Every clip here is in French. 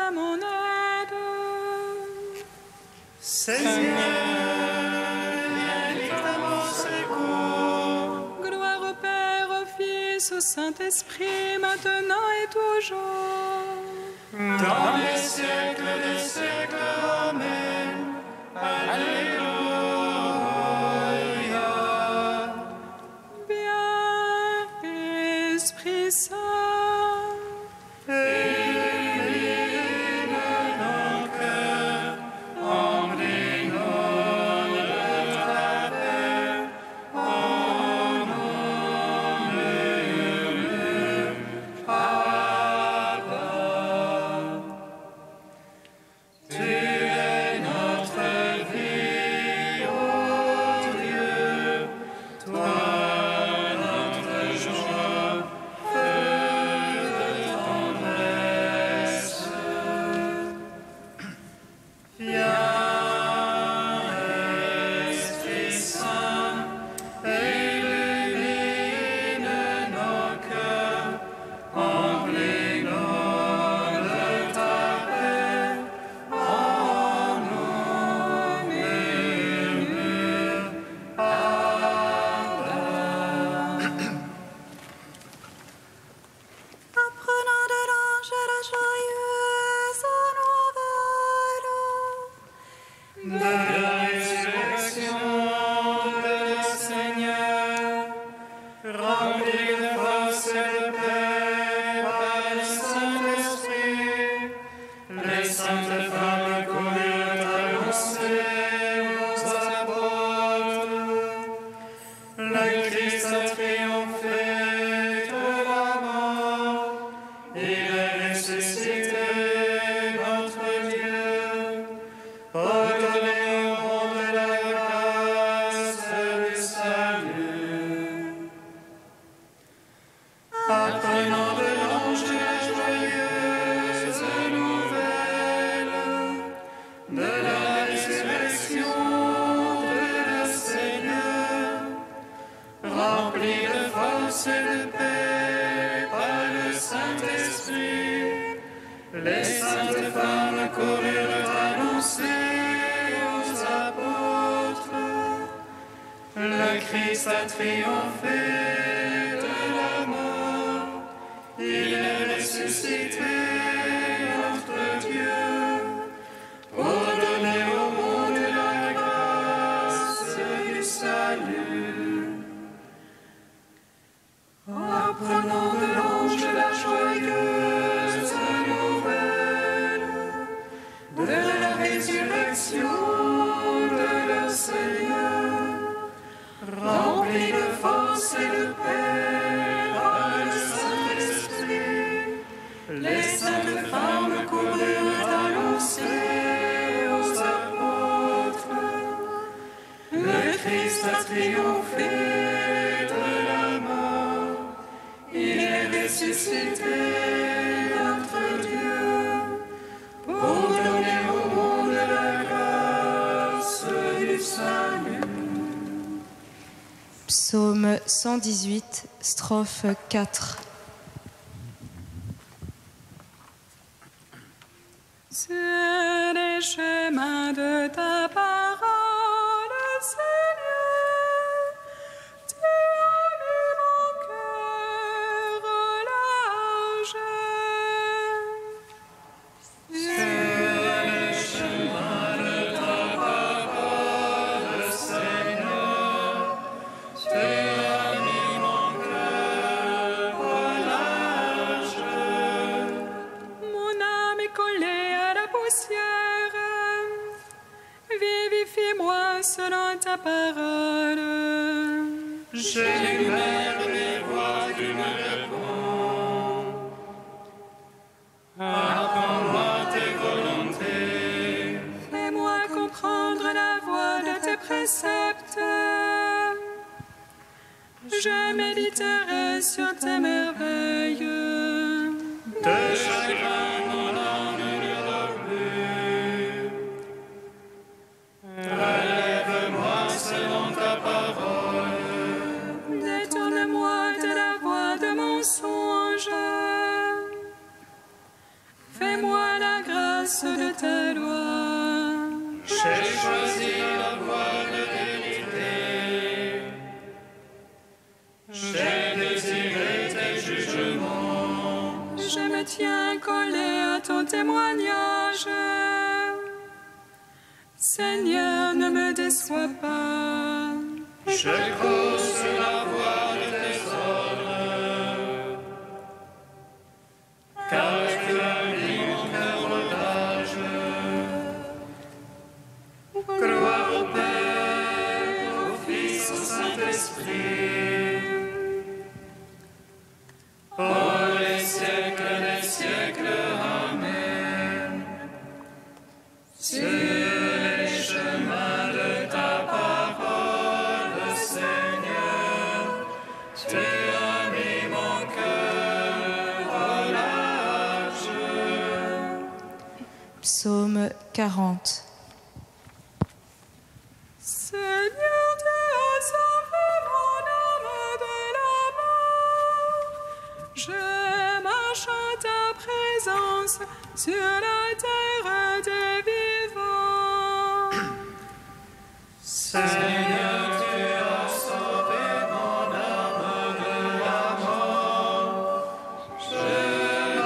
à mon aide. Seigneur, viens vite à mon secours. Gloire au Père, au Fils, au Saint-Esprit, maintenant et toujours. Dans les siècles des siècles, Amen. Alléluia. Viens, Esprit Saint, Illumine nos cœurs, embrayons de ta paix, au nom murmure, Abba. Tu es notre vie, ô Dieu, toi notre joie, feu de tendresse. Viens, Esprit Saint, illumine nos cœurs, emplis-nous de ta paix, au nom murmure, Abba. apprenant de l'ange la joyeuse nouvelle. De la résurrection de le Seigneur, rempli de force et de paix par le Saint-Esprit, les saintes femmes coururent annoncer aux apôtres. Le Christ a triomphé de la mort, il est ressuscité, notre Dieu. Ordonnez au monde la grâce du salut. Apprenant de l'ange la joyeuse nouvelle de la résurrection de le Seigneur, rempli de force et de paix par le Saint-Esprit, les saintes femmes coururent annoncer aux apôtres. Le Christ a triomphé de la mort, il est ressuscité, notre Dieu. Ordonnez au monde la grâce du salut. Apprenant de l'ange la joyeuse nouvelle de la résurrection de le Seigneur, rempli de force et de paix par le Saint-Esprit, les saintes femmes coururent annoncer aux apôtres. Le Christ a triomphé de la mort, il est ressuscité, notre Dieu, pour donner au monde la grâce du salut. Psaume 118, strophe 4. Sur les chemins de ta parole, Seigneur, tu as mis mon cœur au large. Mon âme est collée à la poussière. Vivifie-moi selon ta parole. J'énumère les voix que me réponds. Apprends-moi tes volontés. Fais-moi comprendre la voie de tes préceptes. Je méditerai sur tes merveilles. De chagrin, mon âme ne dort plus. Relève-moi selon ta parole. Détourne-moi de la voie de mensonge. Fais-moi la grâce grâce de ta loi. J'ai choisi la voie de vérité. J'ai désiré tes jugements. Je me tiens collé à ton témoignage. Seigneur, ne me déçois pas. Je cours sur la voie de tes ordres. Car tu as mis mon cœur en otage. Gloire au Père, au Fils, au Saint-Esprit. Pour les siècles des siècles. Amen. Sur les chemins de ta parole, Seigneur, tu as mis mon cœur au large. Psaume 40. Seigneur, tu as sauvé mon âme de la mort. Je marche en ta présence sur la terre des vivants. Seigneur, tu as sauvé mon âme de la mort. Je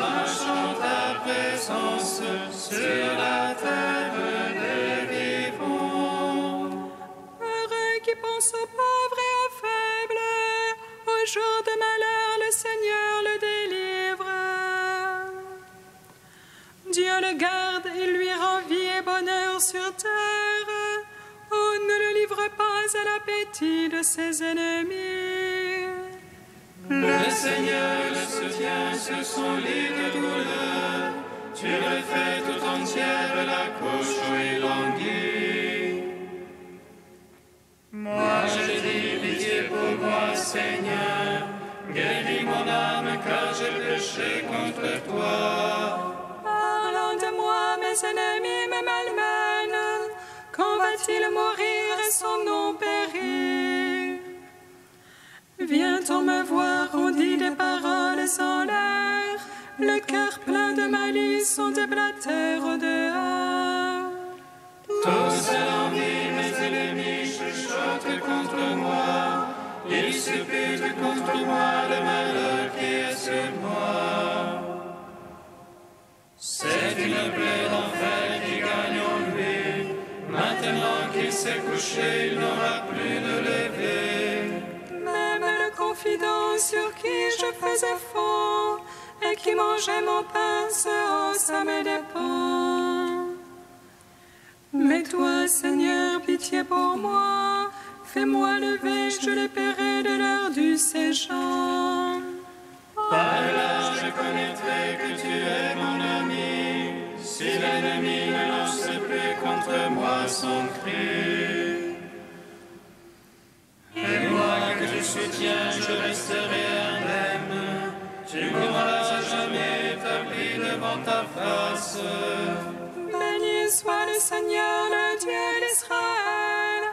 marche en ta présence sur la terre des vivants. Heureux qui pense aux pauvres et aux faibles, au jour de malheur, le Seigneur le délivre. Dieu le garde, il lui rend vie et bonheur sur terre. Oh, ne le livre pas à l'appétit de ses ennemis. Le Seigneur le soutient sur son lit de douleur. Tu le fais tout entière la couche où il languit. Moi je dis pitié pour moi, Seigneur. Guéris mon âme car j'ai péché contre toi. Parlant de moi, mes ennemis me malmènent. Quand va-t-il mourir et son nom périr? Vient-on me voir, on dit des paroles en l'air. Le cœur plein de malice, on déblatère au dehors. Tous envie, mes ennemis chuchotent contre moi. Ils supputent contre moi le malheur qui est sur moi. C'est une plaie d'enfer qui gagne en lui. Maintenant qu'il s'est couché, il n'aura plus de lever. Même le confident sur qui je faisais fond et qui mangeait mon pain se hausse à mes dépens. Mais toi, Seigneur, pitié pour moi, fais-moi lever, je les paierai de l'heure du séjour. Par là, je connaîtrai que tu es mon ami. Si l'ennemi ne lance plus contre moi son cri. Et moi que tu soutiens, je resterai indemne. Tu ne m'auras jamais établi devant ta face. Béni soit le Seigneur, le Dieu d'Israël,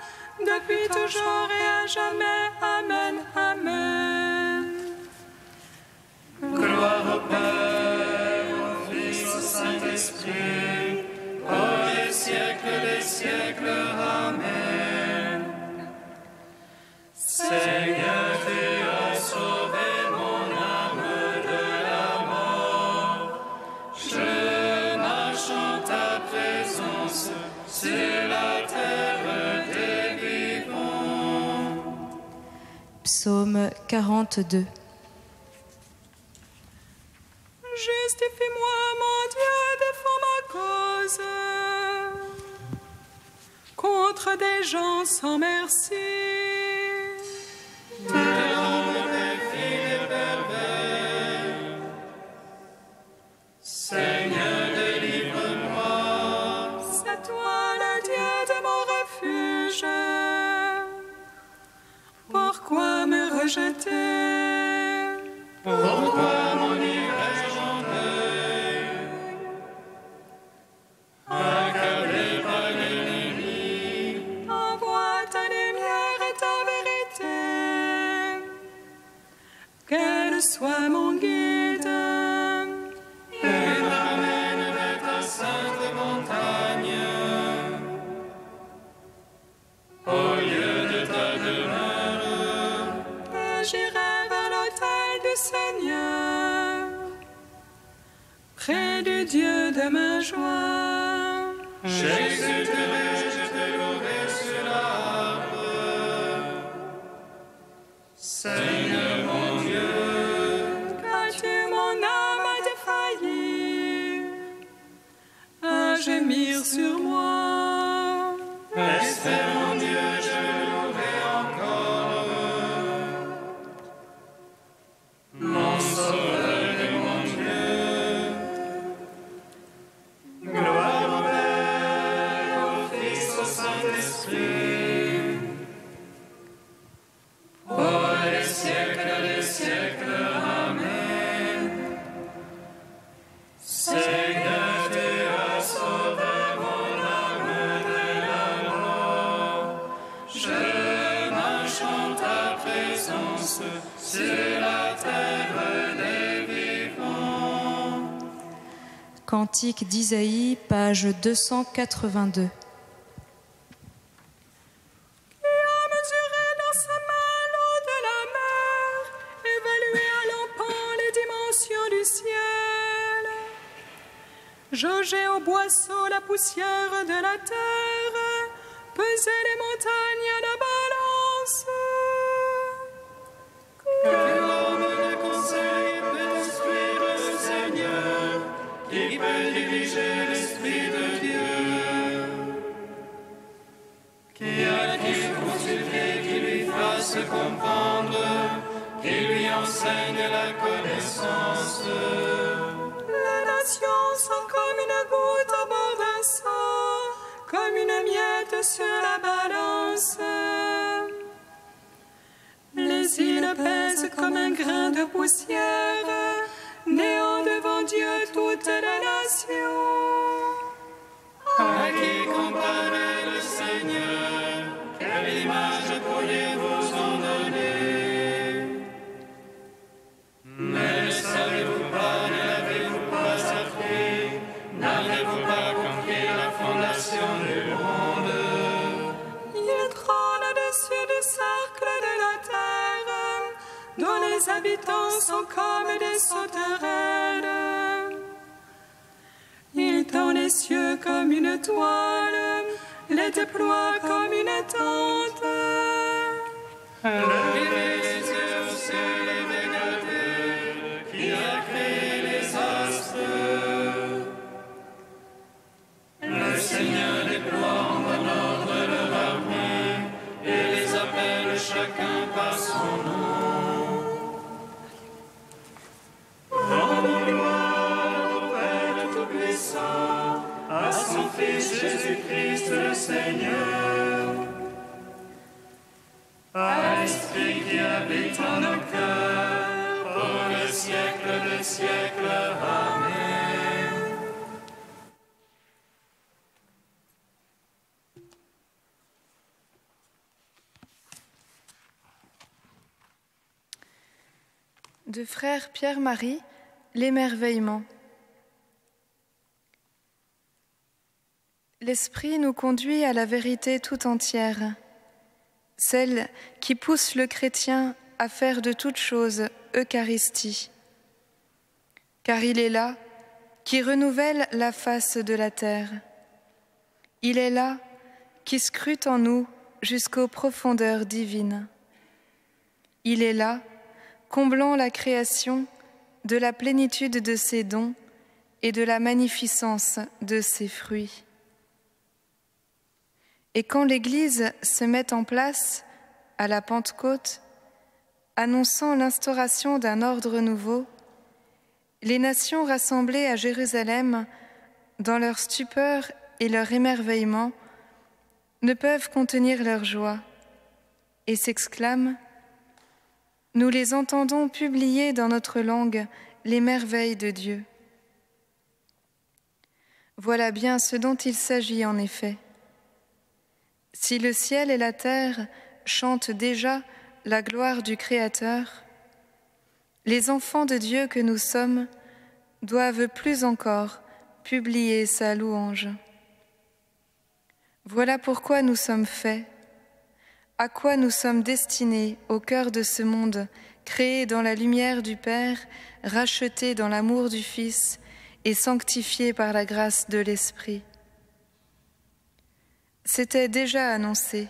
depuis toujours et à jamais. Amen, amen. Gloire au Père, au Fils, au Saint-Esprit, pour les siècles des siècles. Amen. Seigneur, tu as sauvé mon âme de la mort. Je marche en ta présence sur la terre des vivants. Psaume 42. Justifie-moi, mon Dieu, défends ma cause contre des gens sans merci. Seigneur, délivre-moi. C'est toi le Dieu de mon refuge. Pourquoi me rejeter? Pourquoi m'en irais-je en deuil? Accablé par l'ennemi. Envoie ta lumière et ta vérité. Qu'elle soit mon guide. Et m'amène vers ta sainte du Seigneur, près du Dieu de ma joie. J'exulterai, je te louerai sur la harpe. Seigneur mon Dieu, Qu'as-tu mon âme a défailli, à gémir sur moi? espère mon Dieu, je le louerai encore. Mon Sauveur et mon Dieu, gloire au Père, au Fils, au Saint-Esprit, pour les siècles des siècles. Amen. Seigneur, tu as sauvé mon âme de la mort. Je marche en ta présence sur la terre des vivants. Cantique d'Isaïe, page 282. Mesuré dans sa main l'eau de la mer, évalué à l'empant les dimensions du ciel, jaugé au boisseau la poussière de la terre, pesé les montagnes à la balance. Que l'homme le conseil peut instruire le Seigneur, qui peut diriger l'Esprit de Dieu. Qui a-t-il consulté, qui lui fasse comprendre, qui lui enseigne la connaissance? Les nations sont comme une goutte au bord d'un seau, comme une miette sur la balance. Les îles pèsent comme un grain de poussière, néant devant Dieu toutes les nations. À qui comparer le Seigneur? Quelle image pourriez-vous en donner? Ne le savez-vous pas, ne l'avez-vous pas appris? N'avez-vous pas compris la fondation du monde? Il trône au-dessus du cercle de la terre, dont les habitants sont comme des sauterelles. Il tend les cieux comme une toile, les déploie comme une tente. Levez les yeux au ciel et regardez, qui a créé les astres. Le Seigneur déploie en bon ordre leur armée et les appelle chacun par son nom. Rendons gloire au Père Tout-Puissant, à son Fils Jésus-Christ le Seigneur, à l'Esprit qui habite en nos cœurs, pour le siècle des siècles. Amen. De frère Pierre-Marie, l'émerveillement. L'Esprit nous conduit à la vérité tout entière, celle qui pousse le chrétien à faire de toutes choses Eucharistie. Car il est là qui renouvelle la face de la terre. Il est là qui scrute en nous jusqu'aux profondeurs divines. Il est là, comblant la création de la plénitude de ses dons et de la magnificence de ses fruits. Et quand l'Église se met en place à la Pentecôte, annonçant l'instauration d'un ordre nouveau, les nations rassemblées à Jérusalem, dans leur stupeur et leur émerveillement, ne peuvent contenir leur joie et s'exclament: « Nous les entendons publier dans notre langue les merveilles de Dieu. » Voilà bien ce dont il s'agit en effet. Si le ciel et la terre chantent déjà la gloire du Créateur, les enfants de Dieu que nous sommes doivent plus encore publier sa louange. Voilà pourquoi nous sommes faits, à quoi nous sommes destinés au cœur de ce monde créés dans la lumière du Père, rachetés dans l'amour du Fils et sanctifiés par la grâce de l'Esprit. C'était déjà annoncé.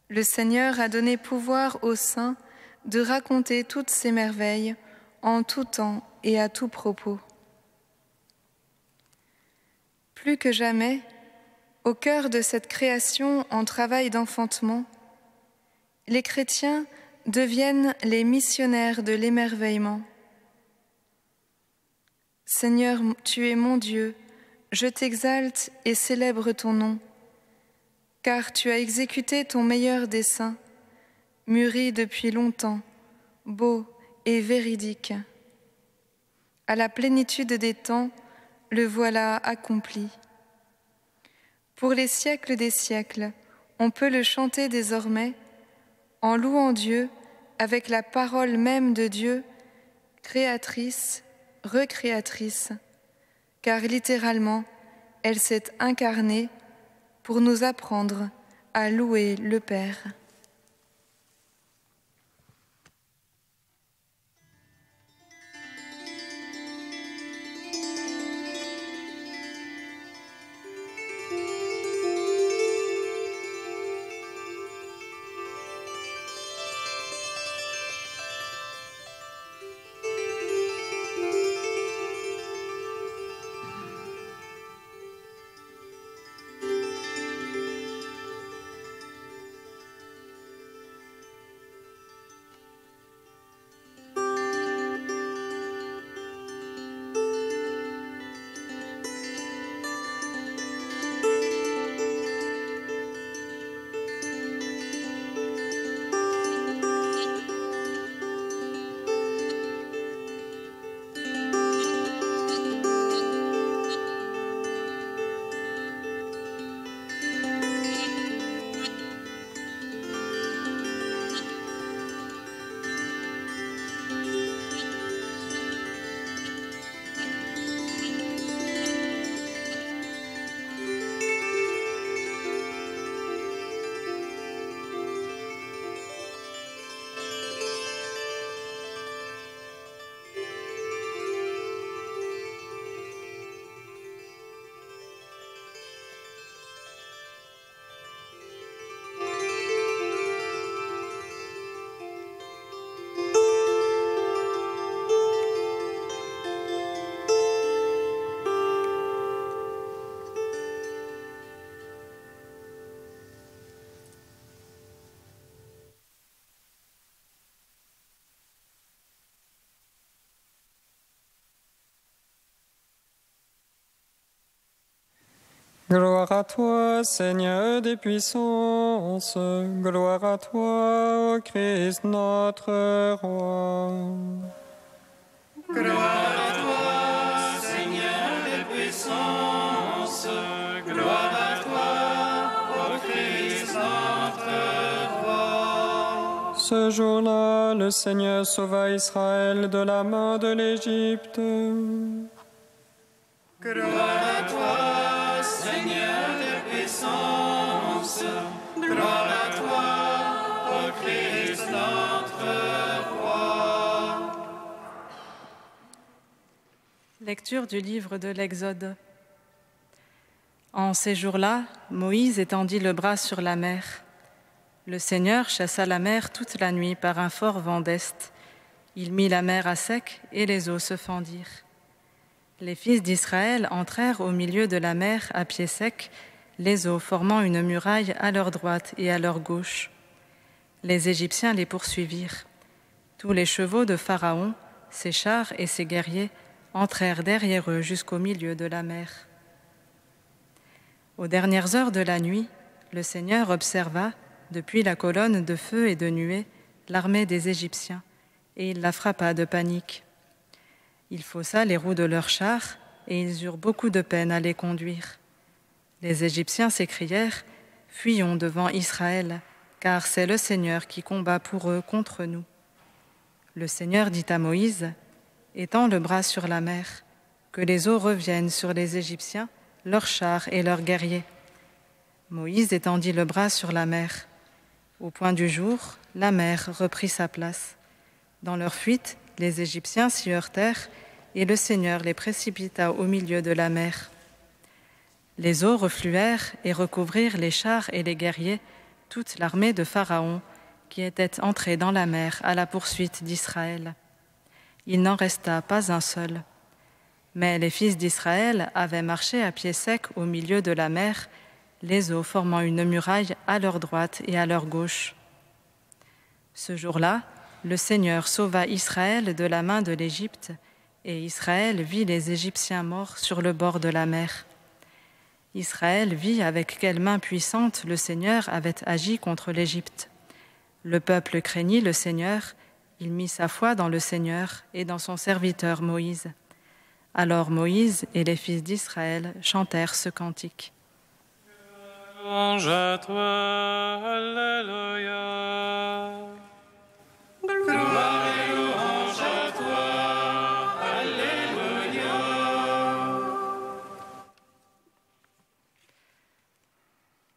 Le Seigneur a donné pouvoir aux saints de raconter toutes ces merveilles en tout temps et à tout propos. Plus que jamais, au cœur de cette création en travail d'enfantement, les chrétiens deviennent les missionnaires de l'émerveillement. Seigneur, tu es mon Dieu, je t'exalte et célèbre ton nom, car tu as exécuté ton meilleur dessein, mûri depuis longtemps, beau et véridique. À la plénitude des temps, le voilà accompli. Pour les siècles des siècles, on peut le chanter désormais, en louant Dieu avec la parole même de Dieu, créatrice, recréatrice, car littéralement, elle s'est incarnée pour nous apprendre à louer le Père. Gloire à toi, Seigneur des puissances, gloire à toi, ô Christ notre Roi. Gloire à toi, Seigneur des puissances, gloire à toi, ô Christ notre Roi. Ce jour-là, le Seigneur sauva Israël de la main de l'Égypte. Gloire à toi, Seigneur des puissances, gloire à toi, ô Christ notre Roi. Lecture du livre de l'Exode. En ces jours-là, Moïse étendit le bras sur la mer. Le Seigneur chassa la mer toute la nuit par un fort vent d'est. Il mit la mer à sec et les eaux se fendirent. Les fils d'Israël entrèrent au milieu de la mer à pied sec, les eaux formant une muraille à leur droite et à leur gauche. Les Égyptiens les poursuivirent. Tous les chevaux de Pharaon, ses chars et ses guerriers entrèrent derrière eux jusqu'au milieu de la mer. Aux dernières heures de la nuit, le Seigneur observa, depuis la colonne de feu et de nuée, l'armée des Égyptiens, et il la frappa de panique. Il faussa les roues de leurs chars, et ils eurent beaucoup de peine à les conduire. Les Égyptiens s'écrièrent « Fuyons devant Israël, car c'est le Seigneur qui combat pour eux contre nous. » Le Seigneur dit à Moïse « Étends le bras sur la mer, que les eaux reviennent sur les Égyptiens, leurs chars et leurs guerriers. » Moïse étendit le bras sur la mer. Au point du jour, la mer reprit sa place. Dans leur fuite, les Égyptiens s'y heurtèrent et le Seigneur les précipita au milieu de la mer. Les eaux refluèrent et recouvrirent les chars et les guerriers, toute l'armée de Pharaon, qui était entrée dans la mer à la poursuite d'Israël. Il n'en resta pas un seul. Mais les fils d'Israël avaient marché à pied sec au milieu de la mer, les eaux formant une muraille à leur droite et à leur gauche. Ce jour-là, le Seigneur sauva Israël de la main de l'Égypte, et Israël vit les Égyptiens morts sur le bord de la mer. Israël vit avec quelle main puissante le Seigneur avait agi contre l'Égypte. Le peuple craignit le Seigneur, il mit sa foi dans le Seigneur et dans son serviteur Moïse. Alors Moïse et les fils d'Israël chantèrent ce cantique. Louange à toi, Alléluia. Gloire et louange à toi, Alléluia.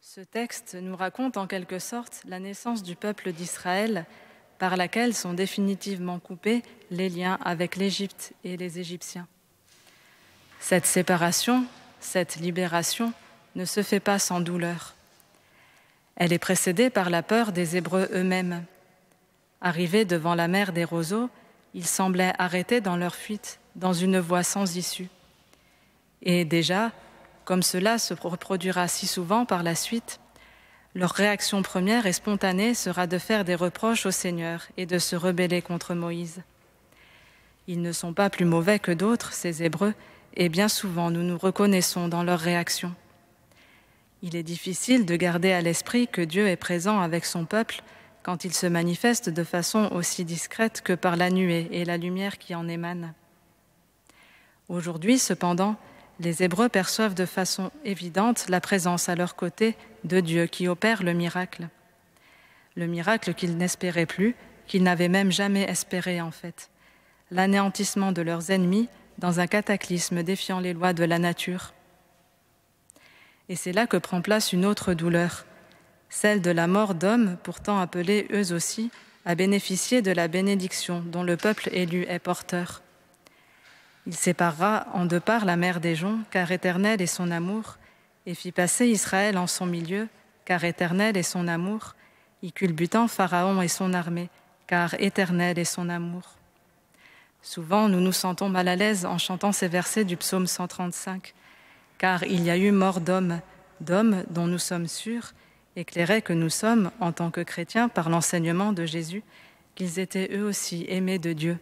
Ce texte nous raconte en quelque sorte la naissance du peuple d'Israël, par laquelle sont définitivement coupés les liens avec l'Égypte et les Égyptiens. Cette séparation, cette libération ne se fait pas sans douleur. Elle est précédée par la peur des Hébreux eux-mêmes. Arrivés devant la mer des roseaux, ils semblaient arrêtés dans leur fuite, dans une voie sans issue. Et déjà, comme cela se reproduira si souvent par la suite, leur réaction première et spontanée sera de faire des reproches au Seigneur et de se rebeller contre Moïse. Ils ne sont pas plus mauvais que d'autres, ces Hébreux, et bien souvent nous nous reconnaissons dans leur réaction. Il est difficile de garder à l'esprit que Dieu est présent avec son peuple quand il se manifeste de façon aussi discrète que par la nuée et la lumière qui en émane. Aujourd'hui, cependant, les Hébreux perçoivent de façon évidente la présence à leur côté de Dieu qui opère le miracle qu'ils n'espéraient plus, qu'ils n'avaient même jamais espéré en fait, l'anéantissement de leurs ennemis dans un cataclysme défiant les lois de la nature. Et c'est là que prend place une autre douleur, celle de la mort d'hommes pourtant appelés eux aussi à bénéficier de la bénédiction dont le peuple élu est porteur. Il séparera en deux parts la mer des joncs, car éternel est son amour, et fit passer Israël en son milieu, car éternel est son amour, y culbutant Pharaon et son armée, car éternel est son amour. Souvent, nous nous sentons mal à l'aise en chantant ces versets du psaume 135, car il y a eu mort d'hommes dont nous sommes sûrs, éclairés que nous sommes en tant que chrétiens par l'enseignement de Jésus, qu'ils étaient eux aussi aimés de Dieu.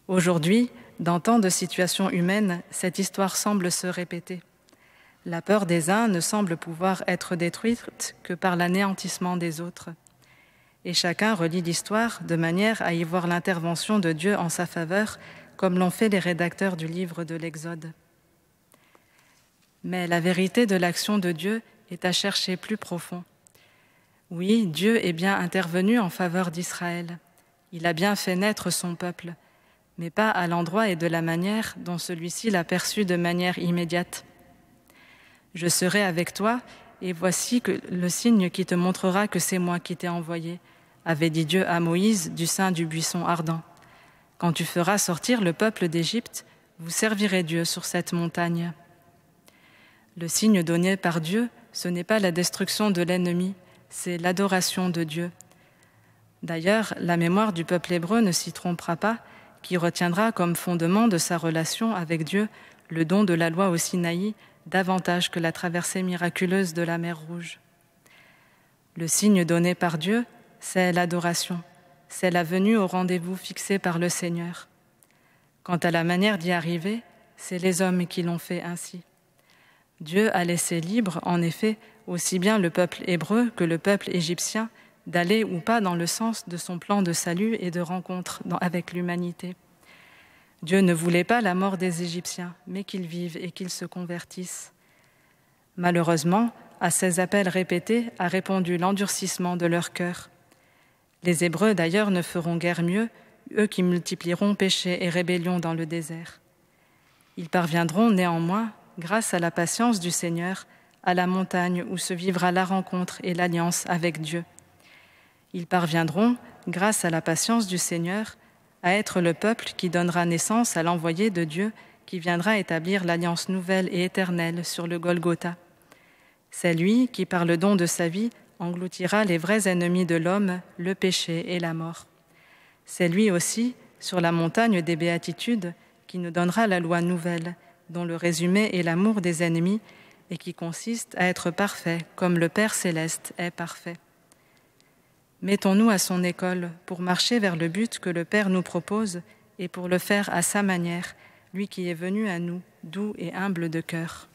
Aujourd'hui, dans tant de situations humaines, cette histoire semble se répéter. La peur des uns ne semble pouvoir être détruite que par l'anéantissement des autres. Et chacun relit l'histoire de manière à y voir l'intervention de Dieu en sa faveur, comme l'ont fait les rédacteurs du livre de l'Exode. Mais la vérité de l'action de Dieu est à chercher plus profond. Oui, Dieu est bien intervenu en faveur d'Israël. Il a bien fait naître son peuple, mais pas à l'endroit et de la manière dont celui-ci l'a perçu de manière immédiate. « Je serai avec toi, et voici que le signe qui te montrera que c'est moi qui t'ai envoyé », avait dit Dieu à Moïse du sein du buisson ardent. « Quand tu feras sortir le peuple d'Égypte, vous servirez Dieu sur cette montagne. » Le signe donné par Dieu, ce n'est pas la destruction de l'ennemi, c'est l'adoration de Dieu. D'ailleurs, la mémoire du peuple hébreu ne s'y trompera pas, qui retiendra comme fondement de sa relation avec Dieu le don de la loi au Sinaï, davantage que la traversée miraculeuse de la mer Rouge. Le signe donné par Dieu, c'est l'adoration, c'est la venue au rendez-vous fixé par le Seigneur. Quant à la manière d'y arriver, c'est les hommes qui l'ont fait ainsi. Dieu a laissé libre, en effet, aussi bien le peuple hébreu que le peuple égyptien, d'aller ou pas dans le sens de son plan de salut et de rencontre avec l'humanité. Dieu ne voulait pas la mort des Égyptiens, mais qu'ils vivent et qu'ils se convertissent. Malheureusement, à ces appels répétés a répondu l'endurcissement de leur cœur. Les Hébreux d'ailleurs ne feront guère mieux, eux qui multiplieront péché et rébellion dans le désert. Ils parviendront néanmoins, grâce à la patience du Seigneur, à la montagne où se vivra la rencontre et l'alliance avec Dieu. Ils parviendront, grâce à la patience du Seigneur, à être le peuple qui donnera naissance à l'envoyé de Dieu qui viendra établir l'alliance nouvelle et éternelle sur le Golgotha. C'est lui qui, par le don de sa vie, engloutira les vrais ennemis de l'homme, le péché et la mort. C'est lui aussi, sur la montagne des béatitudes, qui nous donnera la loi nouvelle, dont le résumé est l'amour des ennemis et qui consiste à être parfait comme le Père céleste est parfait. Mettons-nous à son école pour marcher vers le but que le Père nous propose et pour le faire à sa manière, lui qui est venu à nous, doux et humble de cœur.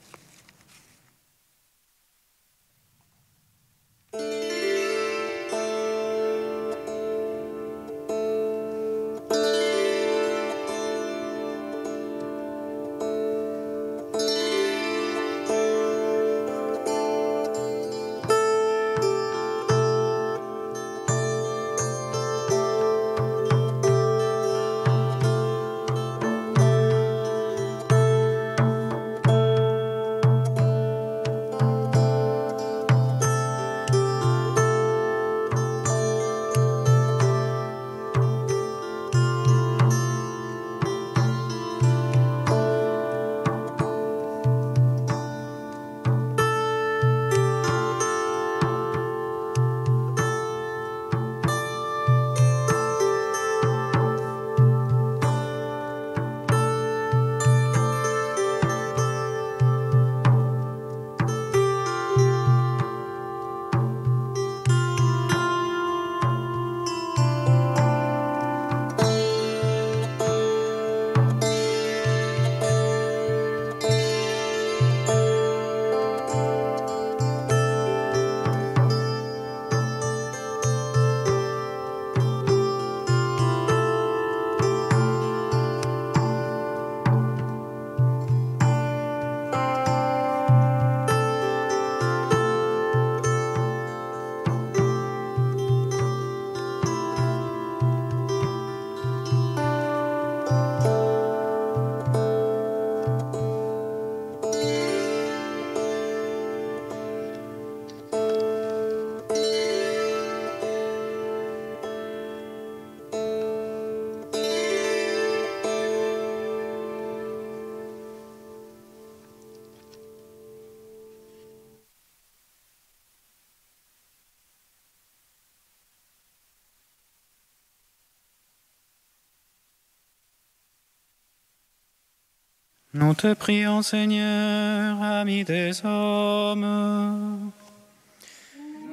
Nous te prions, Seigneur, ami des hommes.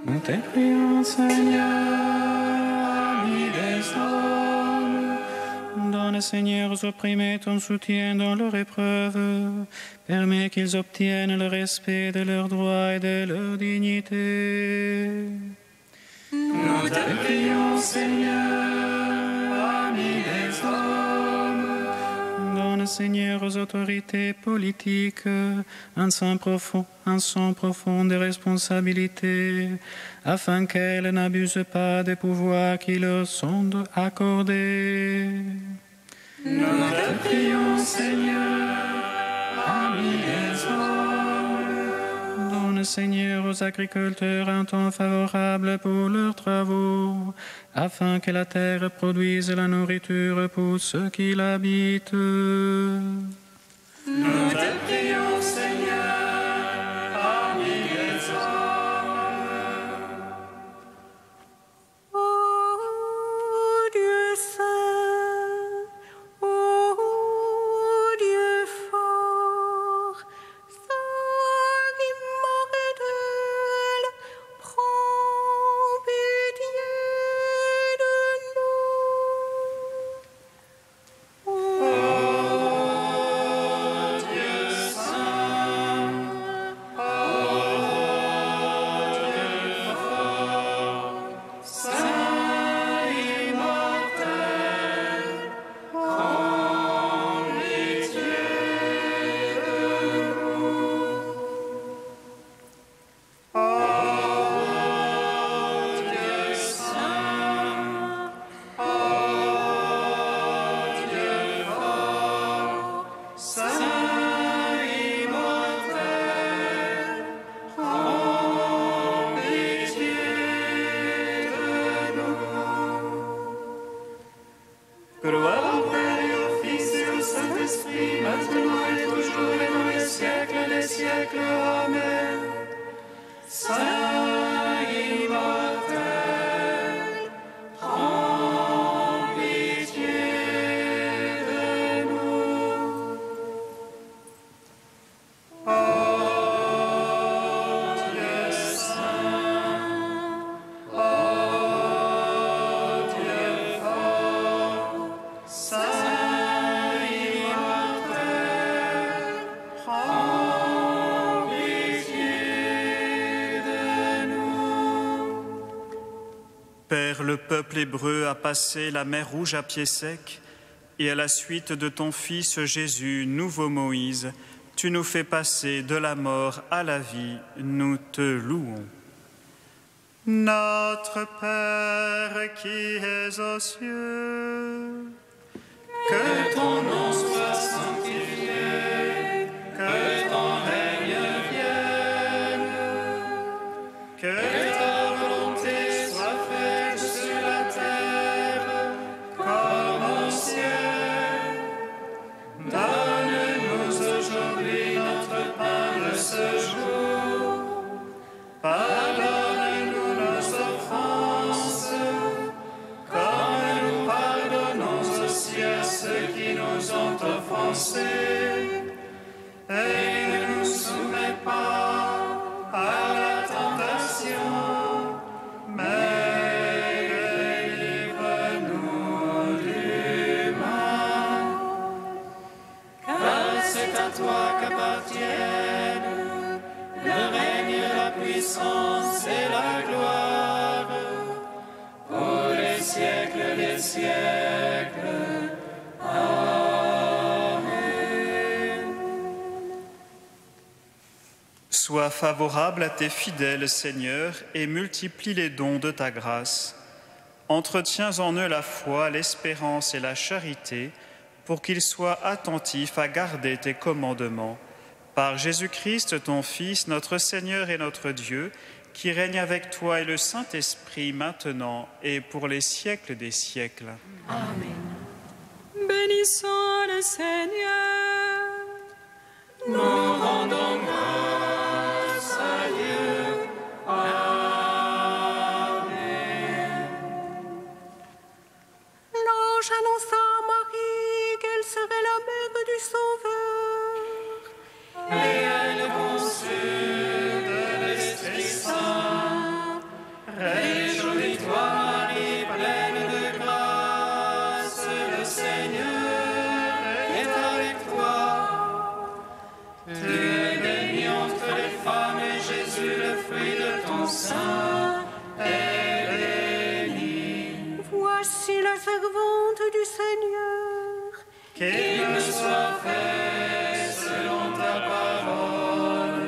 Nous te prions, Seigneur, ami des hommes. Donne, Seigneur, aux opprimés ton soutien dans leur épreuve. Permets qu'ils obtiennent le respect de leurs droits et de leur dignité. Nous te prions, Seigneur, ami des hommes. Donne, Seigneur, aux autorités politiques un sens profond de responsabilité, afin qu'elles n'abusent pas des pouvoirs qui leur sont accordés. Nous te prions, Seigneur, ami des hommes. Donne, Seigneur, aux agriculteurs un temps favorable pour leurs travaux, afin que la terre produise la nourriture pour ceux qui l'habitent. Nous te prions, Seigneur, ami des hommes. Ô Dieu saint, ô Dieu fort, Saint immortel, prends pitié de nous. Ô Dieu saint, Gloire au Père et au Fils et au Saint-Esprit, maintenant et toujours et dans les siècles des siècles. Amen. Saint immortel, prends pitié de nous. Ô Dieu saint, ô Dieu fort, Saint immortel, prends pitié de nous. Père, le peuple hébreu a passé la mer Rouge à pied sec, et à la suite de ton Fils Jésus, nouveau Moïse, tu nous fais passer de la mort à la vie, nous te louons. Notre Père qui es aux cieux, Que ton nom soit sanctifié, que ton règne vienne, que ta volonté soit faite sur la terre comme au ciel. Donne-nous aujourd'hui notre pain de ce jour. Pardonne-nous nos offenses, comme nous pardonnons aussi à ceux qui nous ont offensés. Et ne nous soumets pas à la tentation, mais délivre-nous du mal. Car c'est à toi qu'appartiennent le règne, la puissance et la gloire pour les siècles des siècles. Amen. sois favorable à tes fidèles, Seigneur, et multiplie les dons de ta grâce. Entretiens en eux la foi, l'espérance et la charité, pour qu'ils soient attentifs à garder tes commandements. Par Jésus-Christ, ton Fils, notre Seigneur et notre Dieu, qui règne avec toi et le Saint-Esprit maintenant et pour les siècles des siècles. Amen. Bénissons le Seigneur. Nous rendons grâce à Dieu. Amen. L'ange annonça à Marie qu'elle serait la mère du Sauveur. Et elle conçut de l'Esprit Saint. Réjouis-toi, Marie, pleine de grâce, le Seigneur est avec toi. Tu es bénie entre les femmes et Jésus, le fruit de ton sein, est béni. Voici la servante du Seigneur. Qu'il me soit fait selon ta parole.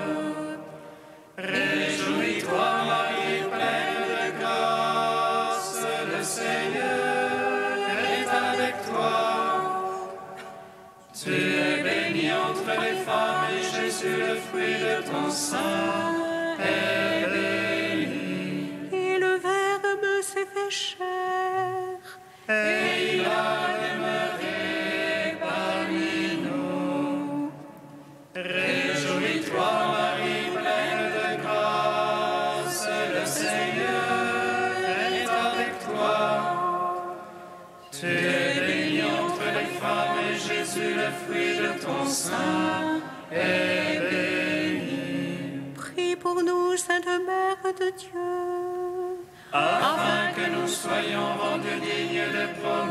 Réjouis-toi, Marie, pleine de grâce, le Seigneur est avec toi. Tu es bénie entre les femmes et Jésus, le fruit de ton sein, est béni. Et le Verbe s'est fait chair. Et il a demeuré parmi nous. Réjouis-toi, Marie, pleine de grâce, le Seigneur est avec toi. Tu es bénie entre les femmes et Jésus, le fruit de ton sein, est béni. Prie pour nous, Sainte Mère de Dieu. Afin que nous soyons rendus dignes de prendre